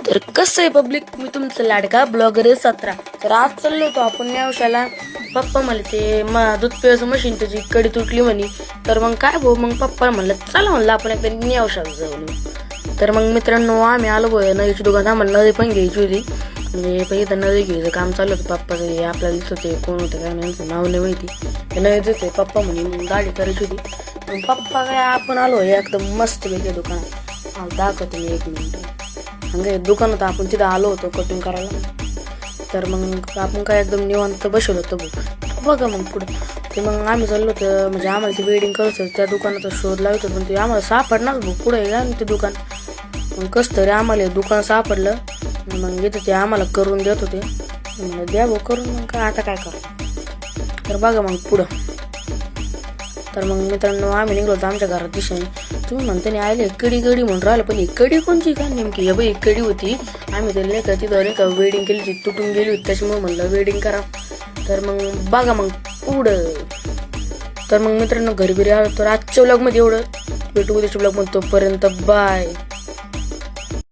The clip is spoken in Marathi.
तर कसं आहे पब्लिक, मी तुमचं लाडका ब्लॉगर 17. तर आज चाललो होतो आपण न्यावशाला. पप्पा मला ते दूध पिवायचं मशीन त्याची कडी तुटली म्हणे. तर मग काय भाऊ, मग पप्पा म्हणलं चला म्हणलं आपण एकदा न्यावशाला जाऊन. तर मग मित्रांनो आम्ही आलो भाऊ नदीची दुकान. आम्हाला नदी पण घ्यायची होती, म्हणजे पहिले तर नदी घ्यायचं काम चालू होतं पप्पाचं. हे आपल्याला दिसत होते कोण होतं काय नाही, नाव नाही माहिती. ते नदीच होते पप्पा म्हणे, मग गाडी करायची होती. मग पप्पा काय आपण आलो एकदम मस्त वेगळ्या दुकानात. दाखवते मी 1 मिनिट. म्हणजे दुकानात आपण तिथं आलो होतो कटिंग करायला. तर मग आपण काय एकदम निवांत बसलो होतो भाऊ. बघा मग पुढे ते मग आम्ही चाललो होतो, म्हणजे आम्हाला ती वेडिंग करत होतं त्या दुकानाचा शोध लावत होतो, पण ते आम्हाला सापडणार भाऊ. पुढे आहे ना ते दुकान. मग कसं तरी आम्हाला दुकान सापडलं. मग इथं ते आम्हाला करून देत होते. म्हणलं द्या भाऊ करून, मग काय आता काय करा. तर बघा मग पुढं. तर मग मित्रांनो आम्ही निघलो होतो आमच्या घरात दिशेने. तुम्ही म्हणता नाही आले कडी म्हणून राहिलं, पण ही कडी कोणची का नेमकी? हे बाई कडी होती. आम्ही तर नाही का तिथं नाही का वेडिंग केली होती, तुटून गेली होती, त्याच्यामुळे म्हणलं वेडिंग करा. तर मग बघा मग पुढं. तर मग मित्रांनो घरी आलो. तर आजच्या ब्लॉगमध्ये एवढं. भेटू उद्याच्या ब्लॉगमध्ये, तोपर्यंत बाय.